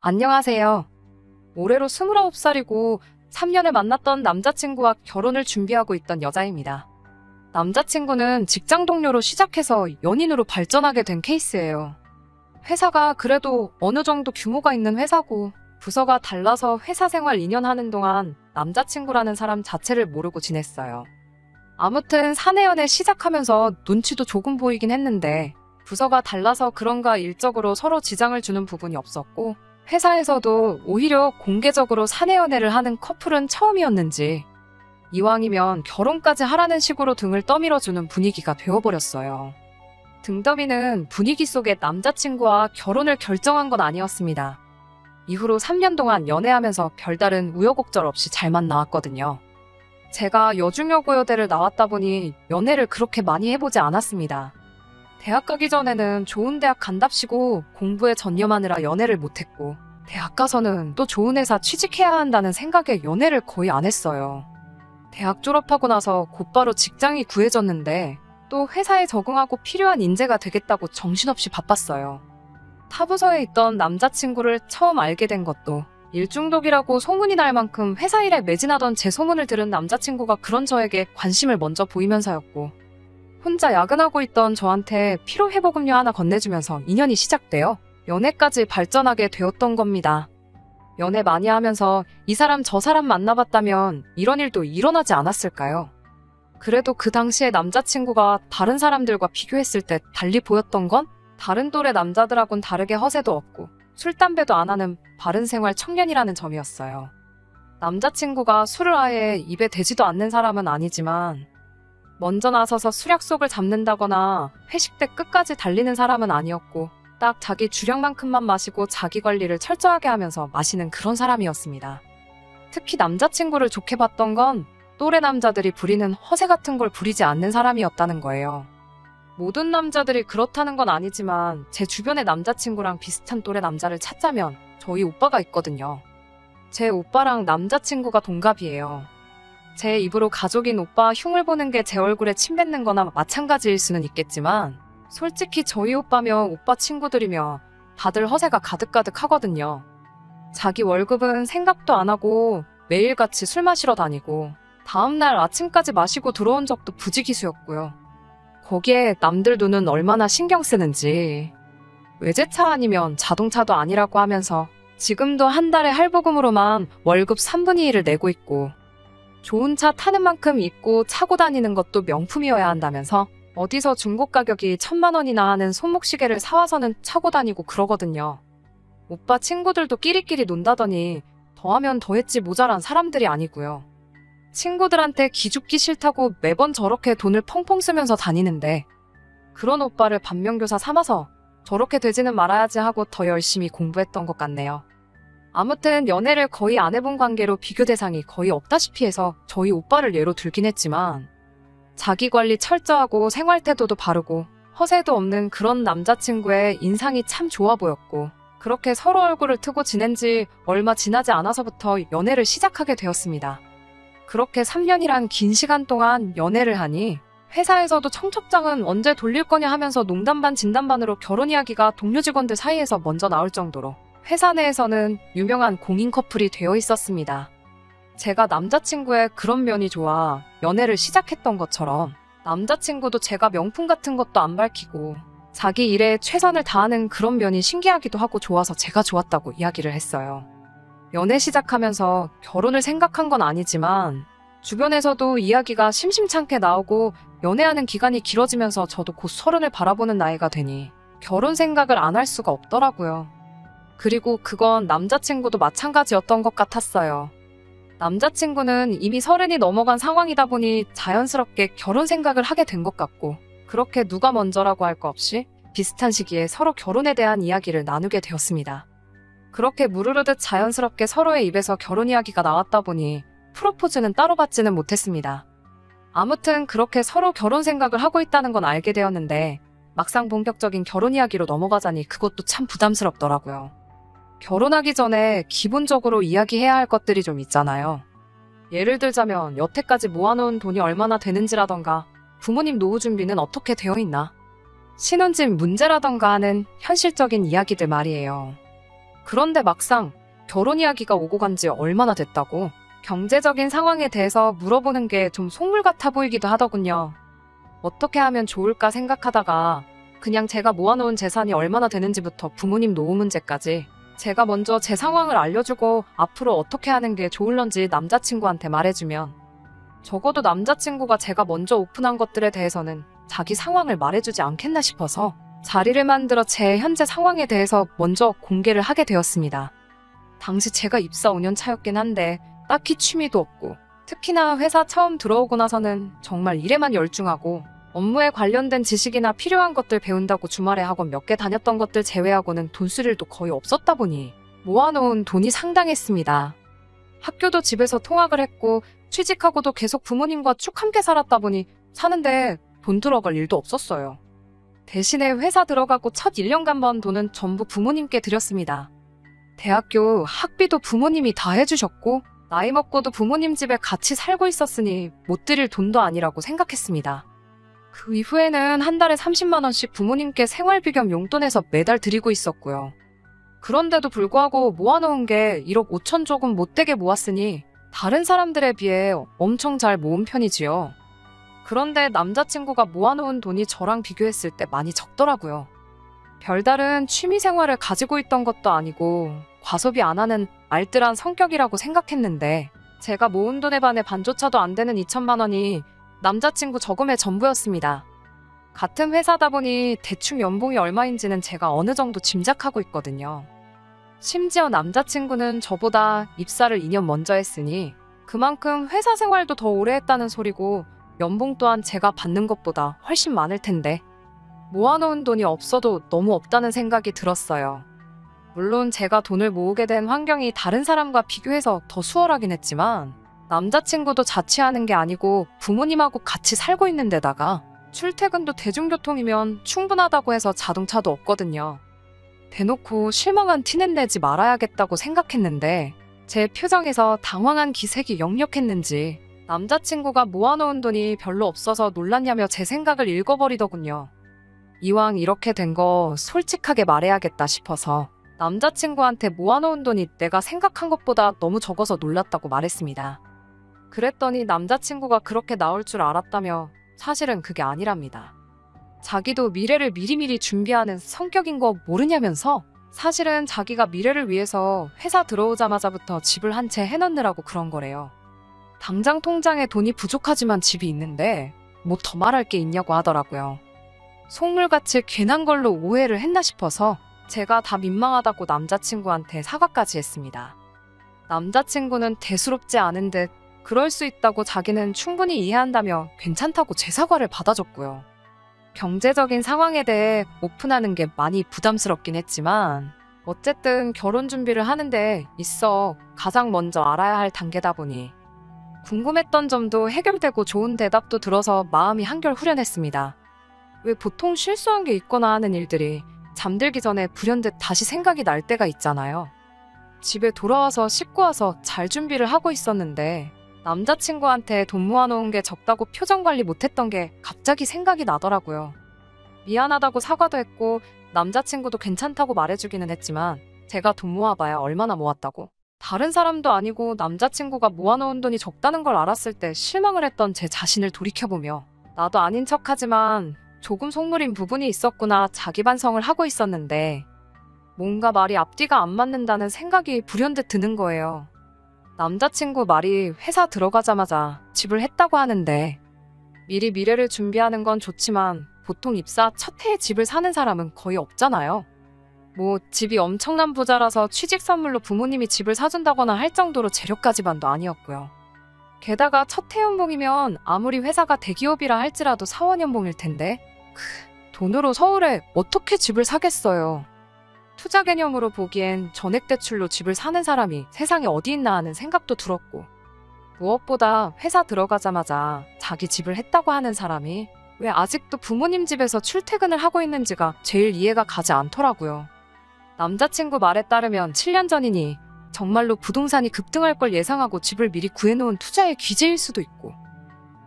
안녕하세요. 올해로 29살이고 3년을 만났던 남자친구와 결혼을 준비하고 있던 여자입니다. 남자친구는 직장 동료로 시작해서 연인으로 발전하게 된 케이스예요. 회사가 그래도 어느 정도 규모가 있는 회사고 부서가 달라서 회사 생활 2년 하는 동안 남자친구라는 사람 자체를 모르고 지냈어요. 아무튼 사내 연애 시작하면서 눈치도 조금 보이긴 했는데 부서가 달라서 그런가 일적으로 서로 지장을 주는 부분이 없었고 회사에서도 오히려 공개적으로 사내 연애를 하는 커플은 처음이었는지 이왕이면 결혼까지 하라는 식으로 등을 떠밀어주는 분위기가 되어버렸어요. 등더미는 분위기 속에 남자친구와 결혼을 결정한 건 아니었습니다. 이후로 3년 동안 연애하면서 별다른 우여곡절 없이 잘만 나왔거든요. 제가 여중여고여대를 나왔다 보니 연애를 그렇게 많이 해보지 않았습니다. 대학 가기 전에는 좋은 대학 간답시고 공부에 전념하느라 연애를 못했고 대학 가서는 또 좋은 회사 취직해야 한다는 생각에 연애를 거의 안 했어요. 대학 졸업하고 나서 곧바로 직장이 구해졌는데 또 회사에 적응하고 필요한 인재가 되겠다고 정신없이 바빴어요. 타부서에 있던 남자친구를 처음 알게 된 것도 일중독이라고 소문이 날 만큼 회사 일에 매진하던 제 소문을 들은 남자친구가 그런 저에게 관심을 먼저 보이면서였고 혼자 야근하고 있던 저한테 피로회복음료 하나 건네주면서 인연이 시작되어 연애까지 발전하게 되었던 겁니다. 연애 많이 하면서 이 사람 저 사람 만나봤다면 이런 일도 일어나지 않았을까요? 그래도 그 당시에 남자친구가 다른 사람들과 비교했을 때 달리 보였던 건 다른 또래 남자들하고는 다르게 허세도 없고 술, 담배도 안 하는 바른 생활 청년이라는 점이었어요. 남자친구가 술을 아예 입에 대지도 않는 사람은 아니지만 먼저 나서서 술 약속을 잡는다거나 회식 때 끝까지 달리는 사람은 아니었고 딱 자기 주량만큼만 마시고 자기 관리를 철저하게 하면서 마시는 그런 사람이었습니다. 특히 남자친구를 좋게 봤던 건 또래 남자들이 부리는 허세 같은 걸 부리지 않는 사람이었다는 거예요. 모든 남자들이 그렇다는 건 아니지만 제 주변의 남자친구랑 비슷한 또래 남자를 찾자면 저희 오빠가 있거든요. 제 오빠랑 남자친구가 동갑이에요. 제 입으로 가족인 오빠 흉을 보는 게 제 얼굴에 침 뱉는 거나 마찬가지일 수는 있겠지만 솔직히 저희 오빠며 오빠 친구들이며 다들 허세가 가득가득 하거든요. 자기 월급은 생각도 안 하고 매일같이 술 마시러 다니고 다음날 아침까지 마시고 들어온 적도 부지기수였고요. 거기에 남들 눈은 얼마나 신경 쓰는지 외제차 아니면 자동차도 아니라고 하면서 지금도 한 달에 할부금으로만 월급 3분의 1을 내고 있고 좋은 차 타는 만큼 입고 차고 다니는 것도 명품이어야 한다면서 어디서 중고 가격이 1,000만 원이나 하는 손목시계를 사와서는 차고 다니고 그러거든요. 오빠 친구들도 끼리끼리 논다더니 더하면 더했지 모자란 사람들이 아니고요. 친구들한테 기죽기 싫다고 매번 저렇게 돈을 펑펑 쓰면서 다니는데 그런 오빠를 반면교사 삼아서 저렇게 되지는 말아야지 하고 더 열심히 공부했던 것 같네요. 아무튼 연애를 거의 안 해본 관계로 비교 대상이 거의 없다시피 해서 저희 오빠를 예로 들긴 했지만 자기 관리 철저하고 생활 태도도 바르고 허세도 없는 그런 남자친구의 인상이 참 좋아 보였고 그렇게 서로 얼굴을 트고 지낸 지 얼마 지나지 않아서부터 연애를 시작하게 되었습니다. 그렇게 3년이란 긴 시간 동안 연애를 하니 회사에서도 청첩장은 언제 돌릴 거냐 하면서 농담 반 진담 반으로 결혼 이야기가 동료 직원들 사이에서 먼저 나올 정도로 회사 내에서는 유명한 공인 커플이 되어 있었습니다. 제가 남자친구의 그런 면이 좋아 연애를 시작했던 것처럼 남자친구도 제가 명품 같은 것도 안 밝히고 자기 일에 최선을 다하는 그런 면이 신기하기도 하고 좋아서 제가 좋았다고 이야기를 했어요. 연애 시작하면서 결혼을 생각한 건 아니지만 주변에서도 이야기가 심심찮게 나오고 연애하는 기간이 길어지면서 저도 곧 30을 바라보는 나이가 되니 결혼 생각을 안 할 수가 없더라고요. 그리고 그건 남자친구도 마찬가지였던 것 같았어요. 남자친구는 이미 30이 넘어간 상황이다 보니 자연스럽게 결혼 생각을 하게 된 것 같고 그렇게 누가 먼저라고 할 거 없이 비슷한 시기에 서로 결혼에 대한 이야기를 나누게 되었습니다. 그렇게 무르르듯 자연스럽게 서로의 입에서 결혼 이야기가 나왔다 보니 프로포즈는 따로 받지는 못했습니다. 아무튼 그렇게 서로 결혼 생각을 하고 있다는 건 알게 되었는데 막상 본격적인 결혼 이야기로 넘어가자니 그것도 참 부담스럽더라고요. 결혼하기 전에 기본적으로 이야기해야 할 것들이 좀 있잖아요. 예를 들자면 여태까지 모아놓은 돈이 얼마나 되는지라던가 부모님 노후 준비는 어떻게 되어 있나 신혼집 문제라던가 하는 현실적인 이야기들 말이에요. 그런데 막상 결혼 이야기가 오고 간 지 얼마나 됐다고 경제적인 상황에 대해서 물어보는 게 좀 속물 같아 보이기도 하더군요. 어떻게 하면 좋을까 생각하다가 그냥 제가 모아놓은 재산이 얼마나 되는지부터 부모님 노후 문제까지 제가 먼저 제 상황을 알려주고 앞으로 어떻게 하는 게 좋을런지 남자친구한테 말해주면 적어도 남자친구가 제가 먼저 오픈한 것들에 대해서는 자기 상황을 말해주지 않겠나 싶어서 자리를 만들어 제 현재 상황에 대해서 먼저 공개를 하게 되었습니다. 당시 제가 입사 5년 차였긴 한데 딱히 취미도 없고 특히나 회사 처음 들어오고 나서는 정말 일에만 열중하고 업무에 관련된 지식이나 필요한 것들 배운다고 주말에 학원 몇 개 다녔던 것들 제외하고는 돈 쓸 일도 거의 없었다 보니 모아놓은 돈이 상당했습니다. 학교도 집에서 통학을 했고 취직하고도 계속 부모님과 쭉 함께 살았다 보니 사는데 돈 들어갈 일도 없었어요. 대신에 회사 들어가고 첫 1년간 번 돈은 전부 부모님께 드렸습니다. 대학교 학비도 부모님이 다 해주셨고 나이 먹고도 부모님 집에 같이 살고 있었으니 못 드릴 돈도 아니라고 생각했습니다. 그 이후에는 한 달에 30만 원씩 부모님께 생활비 겸 용돈에서 매달 드리고 있었고요. 그런데도 불구하고 모아놓은 게 1억 5천 조금 못되게 모았으니 다른 사람들에 비해 엄청 잘 모은 편이지요. 그런데 남자친구가 모아놓은 돈이 저랑 비교했을 때 많이 적더라고요. 별다른 취미생활을 가지고 있던 것도 아니고 과소비 안 하는 알뜰한 성격이라고 생각했는데 제가 모은 돈의 반의 반조차도 안 되는 2천만 원이 남자친구 저금의 전부였습니다. 같은 회사다 보니 대충 연봉이 얼마인지는 제가 어느 정도 짐작하고 있거든요. 심지어 남자친구는 저보다 입사를 2년 먼저 했으니 그만큼 회사 생활도 더 오래 했다는 소리고 연봉 또한 제가 받는 것보다 훨씬 많을 텐데 모아놓은 돈이 없어도 너무 없다는 생각이 들었어요. 물론 제가 돈을 모으게 된 환경이 다른 사람과 비교해서 더 수월하긴 했지만 남자친구도 자취하는 게 아니고 부모님하고 같이 살고 있는 데다가 출퇴근도 대중교통이면 충분하다고 해서 자동차도 없거든요. 대놓고 실망한 티는 내지 말아야겠다고 생각했는데 제 표정에서 당황한 기색이 역력했는지 남자친구가 모아놓은 돈이 별로 없어서 놀랐냐며 제 생각을 읽어버리더군요. 이왕 이렇게 된 거 솔직하게 말해야겠다 싶어서 남자친구한테 모아놓은 돈이 내가 생각한 것보다 너무 적어서 놀랐다고 말했습니다. 그랬더니 남자친구가 그렇게 나올 줄 알았다며 사실은 그게 아니랍니다. 자기도 미래를 미리미리 준비하는 성격인 거 모르냐면서 사실은 자기가 미래를 위해서 회사 들어오자마자부터 집을 한 채 해놓느라고 그런 거래요. 당장 통장에 돈이 부족하지만 집이 있는데 뭐 더 말할 게 있냐고 하더라고요. 속물같이 괜한 걸로 오해를 했나 싶어서 제가 다 민망하다고 남자친구한테 사과까지 했습니다. 남자친구는 대수롭지 않은 듯 그럴 수 있다고 자기는 충분히 이해한다며 괜찮다고 제 사과를 받아줬고요. 경제적인 상황에 대해 오픈하는 게 많이 부담스럽긴 했지만 어쨌든 결혼 준비를 하는데 있어 가장 먼저 알아야 할 단계다 보니 궁금했던 점도 해결되고 좋은 대답도 들어서 마음이 한결 후련했습니다. 왜 보통 실수한 게 있거나 하는 일들이 잠들기 전에 불현듯 다시 생각이 날 때가 있잖아요. 집에 돌아와서 씻고 와서 잘 준비를 하고 있었는데 남자친구한테 돈 모아놓은 게 적다고 표정 관리 못했던 게 갑자기 생각이 나더라고요. 미안하다고 사과도 했고 남자친구도 괜찮다고 말해주기는 했지만 제가 돈 모아봐야 얼마나 모았다고. 다른 사람도 아니고 남자친구가 모아놓은 돈이 적다는 걸 알았을 때 실망을 했던 제 자신을 돌이켜보며 나도 아닌 척하지만 조금 속물인 부분이 있었구나 자기 반성을 하고 있었는데 뭔가 말이 앞뒤가 안 맞는다는 생각이 불현듯 드는 거예요. 남자친구 말이 회사 들어가자마자 집을 했다고 하는데 미리 미래를 준비하는 건 좋지만 보통 입사 첫 해에 집을 사는 사람은 거의 없잖아요. 뭐 집이 엄청난 부자라서 취직 선물로 부모님이 집을 사준다거나 할 정도로 재력가집안도 아니었고요. 게다가 첫 해 연봉이면 아무리 회사가 대기업이라 할지라도 사원 연봉일 텐데 돈으로 서울에 어떻게 집을 사겠어요. 투자 개념으로 보기엔 전액대출로 집을 사는 사람이 세상에 어디 있나 하는 생각도 들었고 무엇보다 회사 들어가자마자 자기 집을 했다고 하는 사람이 왜 아직도 부모님 집에서 출퇴근을 하고 있는지가 제일 이해가 가지 않더라고요. 남자친구 말에 따르면 7년 전이니 정말로 부동산이 급등할 걸 예상하고 집을 미리 구해놓은 투자의 기재일 수도 있고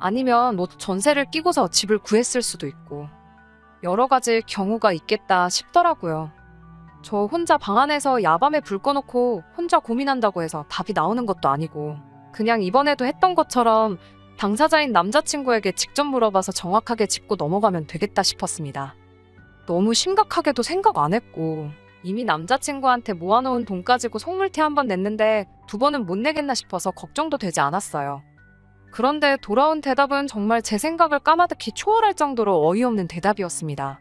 아니면 뭐 전세를 끼고서 집을 구했을 수도 있고 여러 가지 경우가 있겠다 싶더라고요. 저 혼자 방 안에서 야밤에 불 꺼놓고 혼자 고민한다고 해서 답이 나오는 것도 아니고 그냥 이번에도 했던 것처럼 당사자인 남자친구에게 직접 물어봐서 정확하게 짚고 넘어가면 되겠다 싶었습니다. 너무 심각하게도 생각 안 했고 이미 남자친구한테 모아놓은 돈 가지고 속물티 한 번 냈는데 두 번은 못 내겠나 싶어서 걱정도 되지 않았어요. 그런데 돌아온 대답은 정말 제 생각을 까마득히 초월할 정도로 어이없는 대답이었습니다.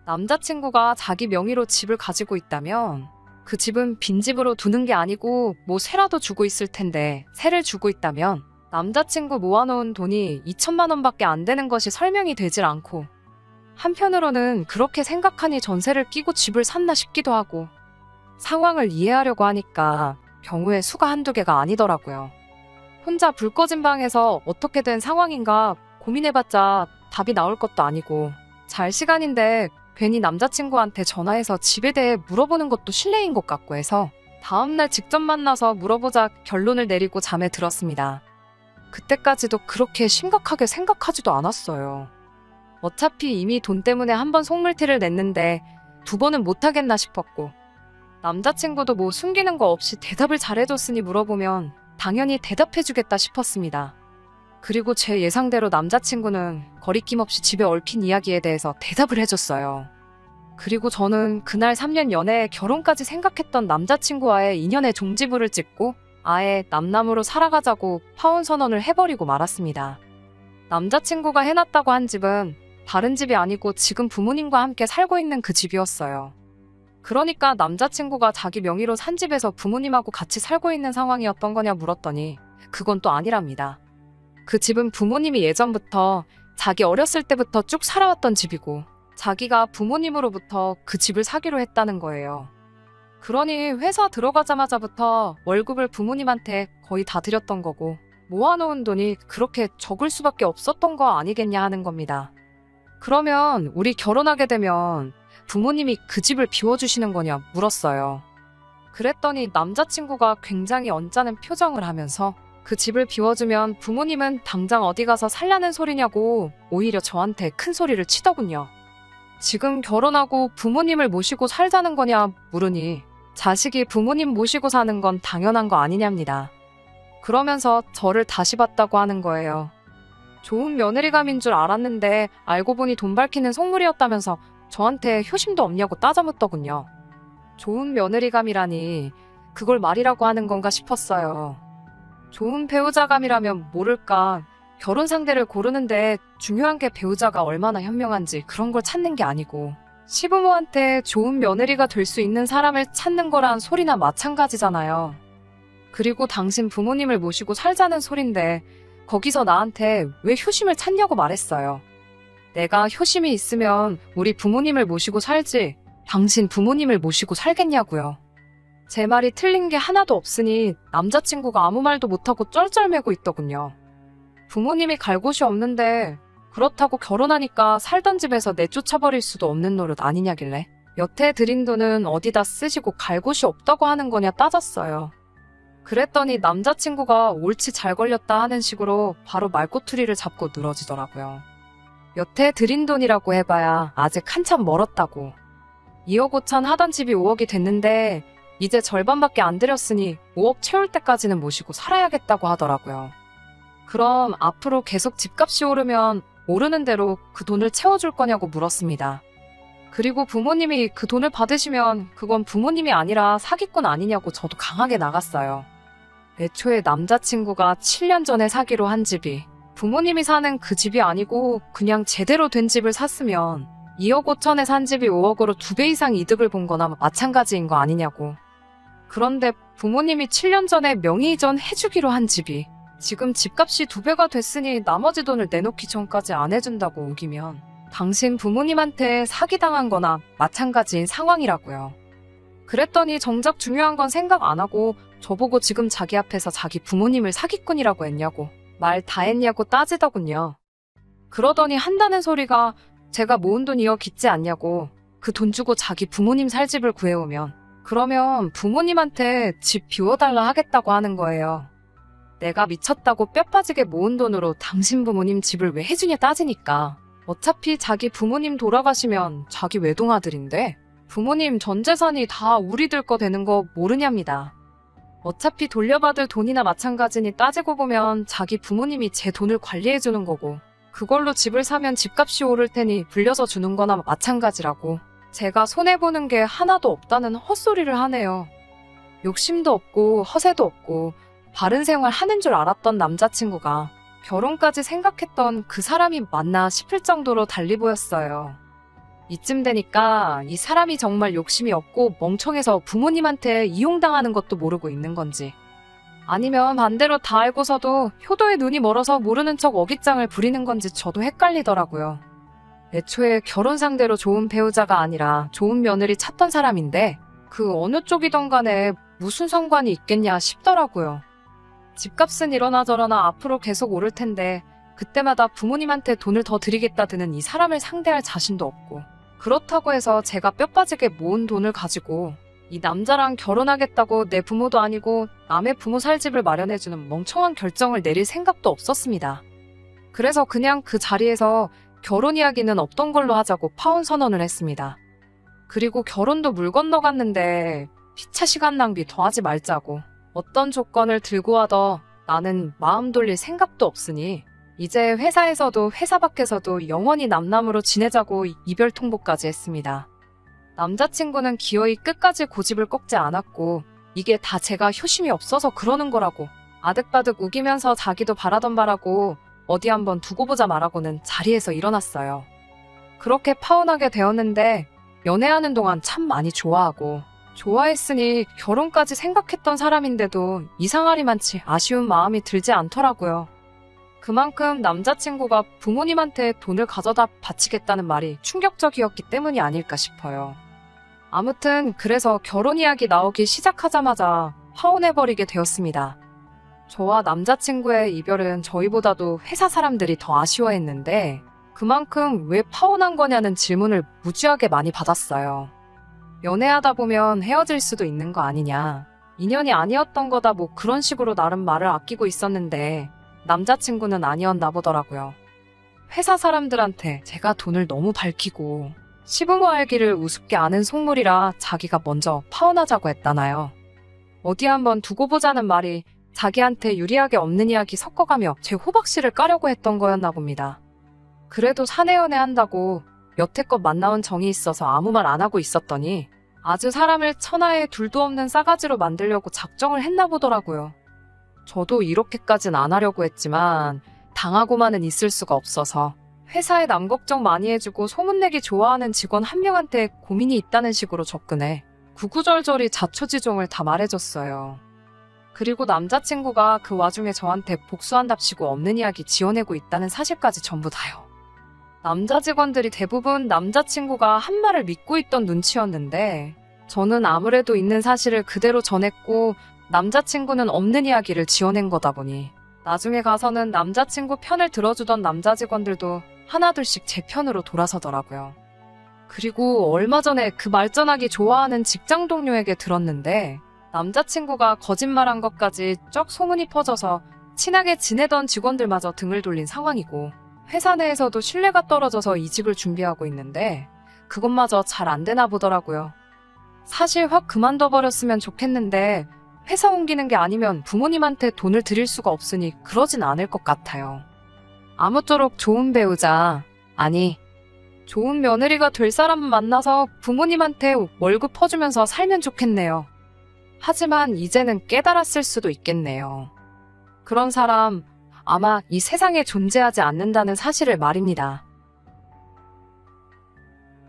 남자친구가 자기 명의로 집을 가지고 있다면 그 집은 빈집으로 두는 게 아니고 뭐 세라도 주고 있을 텐데 세를 주고 있다면 남자친구 모아놓은 돈이 2천만 원밖에 안 되는 것이 설명이 되질 않고 한편으로는 그렇게 생각하니 전세를 끼고 집을 샀나 싶기도 하고 상황을 이해하려고 하니까 경우의 수가 한두 개가 아니더라고요. 혼자 불 꺼진 방에서 어떻게 된 상황인가 고민해봤자 답이 나올 것도 아니고 잘 시간인데 괜히 남자친구한테 전화해서 집에 대해 물어보는 것도 실례인 것 같고 해서 다음날 직접 만나서 물어보자 결론을 내리고 잠에 들었습니다. 그때까지도 그렇게 심각하게 생각하지도 않았어요. 어차피 이미 돈 때문에 한 번 속물티를 냈는데 두 번은 못하겠나 싶었고 남자친구도 뭐 숨기는 거 없이 대답을 잘해줬으니 물어보면 당연히 대답해주겠다 싶었습니다. 그리고 제 예상대로 남자친구는 거리낌 없이 집에 얽힌 이야기에 대해서 대답을 해줬어요. 그리고 저는 그날 3년 연애에 결혼까지 생각했던 남자친구와의 인연의 종지부를 찍고 아예 남남으로 살아가자고 파혼 선언을 해버리고 말았습니다. 남자친구가 해놨다고 한 집은 다른 집이 아니고 지금 부모님과 함께 살고 있는 그 집이었어요. 그러니까 남자친구가 자기 명의로 산 집에서 부모님하고 같이 살고 있는 상황이었던 거냐 물었더니 그건 또 아니랍니다. 그 집은 부모님이 예전부터 자기 어렸을 때부터 쭉 살아왔던 집이고 자기가 부모님으로부터 그 집을 사기로 했다는 거예요. 그러니 회사 들어가자마자부터 월급을 부모님한테 거의 다 드렸던 거고 모아놓은 돈이 그렇게 적을 수밖에 없었던 거 아니겠냐 하는 겁니다. 그러면 우리 결혼하게 되면 부모님이 그 집을 비워주시는 거냐 물었어요. 그랬더니 남자친구가 굉장히 언짢은 표정을 하면서 그 집을 비워주면 부모님은 당장 어디 가서 살라는 소리냐고 오히려 저한테 큰 소리를 치더군요. 지금 결혼하고 부모님을 모시고 살자는 거냐 물으니 자식이 부모님 모시고 사는 건 당연한 거 아니냐입니다. 그러면서 저를 다시 봤다고 하는 거예요. 좋은 며느리감인 줄 알았는데 알고 보니 돈 밝히는 속물이었다면서 저한테 효심도 없냐고 따져묻더군요. 좋은 며느리감이라니 그걸 말이라고 하는 건가 싶었어요. 좋은 배우자감이라면 모를까 결혼 상대를 고르는데 중요한 게 배우자가 얼마나 현명한지 그런 걸 찾는 게 아니고 시부모한테 좋은 며느리가 될 수 있는 사람을 찾는 거란 소리나 마찬가지잖아요. 그리고 당신 부모님을 모시고 살자는 소린데 거기서 나한테 왜 효심을 찾냐고 말했어요. 내가 효심이 있으면 우리 부모님을 모시고 살지 당신 부모님을 모시고 살겠냐고요. 제 말이 틀린 게 하나도 없으니 남자친구가 아무 말도 못하고 쩔쩔매고 있더군요. 부모님이 갈 곳이 없는데 그렇다고 결혼하니까 살던 집에서 내쫓아버릴 수도 없는 노릇 아니냐길래 여태 드린 돈은 어디다 쓰시고 갈 곳이 없다고 하는 거냐 따졌어요. 그랬더니 남자친구가 옳지 잘 걸렸다 하는 식으로 바로 말꼬투리를 잡고 늘어지더라고요. 여태 드린 돈이라고 해봐야 아직 한참 멀었다고. 2억 5천 하던 집이 5억이 됐는데 이제 절반밖에 안 들였으니 5억 채울 때까지는 모시고 살아야겠다고 하더라고요. 그럼 앞으로 계속 집값이 오르면 오르는 대로 그 돈을 채워줄 거냐고 물었습니다. 그리고 부모님이 그 돈을 받으시면 그건 부모님이 아니라 사기꾼 아니냐고 저도 강하게 나갔어요. 애초에 남자친구가 7년 전에 사기로 한 집이 부모님이 사는 그 집이 아니고 그냥 제대로 된 집을 샀으면 2억 5천에 산 집이 5억으로 2배 이상 이득을 본 거나 마찬가지인 거 아니냐고. 그런데 부모님이 7년 전에 명의이전 해주기로 한 집이 지금 집값이 2배가 됐으니 나머지 돈을 내놓기 전까지 안 해준다고 우기면 당신 부모님한테 사기당한 거나 마찬가지인 상황이라고요. 그랬더니 정작 중요한 건 생각 안 하고 저보고 지금 자기 앞에서 자기 부모님을 사기꾼이라고 했냐고 말 다 했냐고 따지더군요. 그러더니 한다는 소리가 제가 모은 돈 이어 깃지 않냐고 그 돈 주고 자기 부모님 살 집을 구해오면 그러면 부모님한테 집 비워달라 하겠다고 하는 거예요. 내가 미쳤다고 뼈 빠지게 모은 돈으로 당신 부모님 집을 왜 해주냐 따지니까 어차피 자기 부모님 돌아가시면 자기 외동아들인데 부모님 전 재산이 다 우리들 거 되는 거 모르냐입니다. 어차피 돌려받을 돈이나 마찬가지니 따지고 보면 자기 부모님이 제 돈을 관리해주는 거고 그걸로 집을 사면 집값이 오를 테니 불려서 주는 거나 마찬가지라고 제가 손해보는 게 하나도 없다는 헛소리를 하네요. 욕심도 없고 허세도 없고 바른 생활 하는 줄 알았던 남자친구가 결혼까지 생각했던 그 사람이 맞나 싶을 정도로 달리 보였어요. 이쯤 되니까 이 사람이 정말 욕심이 없고 멍청해서 부모님한테 이용당하는 것도 모르고 있는 건지 아니면 반대로 다 알고서도 효도에 눈이 멀어서 모르는 척 어깃장을 부리는 건지 저도 헷갈리더라고요. 애초에 결혼 상대로 좋은 배우자가 아니라 좋은 며느리 찾던 사람인데 그 어느 쪽이던 간에 무슨 상관이 있겠냐 싶더라고요. 집값은 이러나 저러나 앞으로 계속 오를 텐데 그때마다 부모님한테 돈을 더 드리겠다 드는 이 사람을 상대할 자신도 없고 그렇다고 해서 제가 뼈 빠지게 모은 돈을 가지고 이 남자랑 결혼하겠다고 내 부모도 아니고 남의 부모 살 집을 마련해주는 멍청한 결정을 내릴 생각도 없었습니다. 그래서 그냥 그 자리에서 결혼 이야기는 없던 걸로 하자고 파혼 선언을 했습니다. 그리고 결혼도 물 건너갔는데 피차 시간 낭비 더 하지 말자고 어떤 조건을 들고 하더 나는 마음 돌릴 생각도 없으니 이제 회사에서도 회사 밖에서도 영원히 남남으로 지내자고 이별 통보까지 했습니다. 남자친구는 기어이 끝까지 고집을 꺾지 않았고 이게 다 제가 효심이 없어서 그러는 거라고 아득바득 우기면서 자기도 바라던 바라고 어디 한번 두고 보자 말하고는 자리에서 일어났어요. 그렇게 파혼하게 되었는데 연애하는 동안 참 많이 좋아하고 좋아했으니 결혼까지 생각했던 사람인데도 이상하리만치 아쉬운 마음이 들지 않더라고요. 그만큼 남자친구가 부모님한테 돈을 가져다 바치겠다는 말이 충격적이었기 때문이 아닐까 싶어요. 아무튼 그래서 결혼 이야기 나오기 시작하자마자 파혼해버리게 되었습니다. 저와 남자친구의 이별은 저희보다도 회사 사람들이 더 아쉬워했는데 그만큼 왜 파혼한 거냐는 질문을 무지하게 많이 받았어요. 연애하다 보면 헤어질 수도 있는 거 아니냐. 인연이 아니었던 거다 뭐 그런 식으로 나름 말을 아끼고 있었는데 남자친구는 아니었나 보더라고요. 회사 사람들한테 제가 돈을 너무 밝히고 시부모 알기를 우습게 아는 속물이라 자기가 먼저 파혼하자고 했다나요. 어디 한번 두고 보자는 말이 자기한테 유리하게 없는 이야기 섞어가며 제 호박씨를 까려고 했던 거였나 봅니다. 그래도 사내 연애한다고 여태껏 만나온 정이 있어서 아무 말 안 하고 있었더니 아주 사람을 천하에 둘도 없는 싸가지로 만들려고 작정을 했나 보더라고요. 저도 이렇게까진 안 하려고 했지만 당하고만은 있을 수가 없어서 회사에 남 걱정 많이 해주고 소문내기 좋아하는 직원 한 명한테 고민이 있다는 식으로 접근해 구구절절히 자초지종을 다 말해줬어요. 그리고 남자친구가 그 와중에 저한테 복수한답시고 없는 이야기 지어내고 있다는 사실까지 전부 다요. 남자 직원들이 대부분 남자친구가 한 말을 믿고 있던 눈치였는데 저는 아무래도 있는 사실을 그대로 전했고 남자친구는 없는 이야기를 지어낸 거다 보니 나중에 가서는 남자친구 편을 들어주던 남자 직원들도 하나둘씩 제 편으로 돌아서더라고요. 그리고 얼마 전에 그 말전하기 좋아하는 직장 동료에게 들었는데 남자친구가 거짓말한 것까지 쩍 소문이 퍼져서 친하게 지내던 직원들마저 등을 돌린 상황이고 회사 내에서도 신뢰가 떨어져서 이직을 준비하고 있는데 그것마저 잘 안 되나 보더라고요. 사실 확 그만둬버렸으면 좋겠는데 회사 옮기는 게 아니면 부모님한테 돈을 드릴 수가 없으니 그러진 않을 것 같아요. 아무쪼록 좋은 배우자, 아니 좋은 며느리가 될 사람을 만나서 부모님한테 월급 퍼주면서 살면 좋겠네요. 하지만 이제는 깨달았을 수도 있겠네요. 그런 사람 아마 이 세상에 존재하지 않는다는 사실을 말입니다.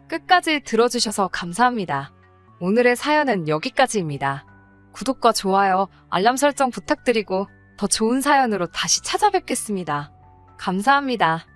끝까지 들어주셔서 감사합니다. 오늘의 사연은 여기까지입니다. 구독과 좋아요, 알람 설정 부탁드리고 더 좋은 사연으로 다시 찾아뵙겠습니다. 감사합니다.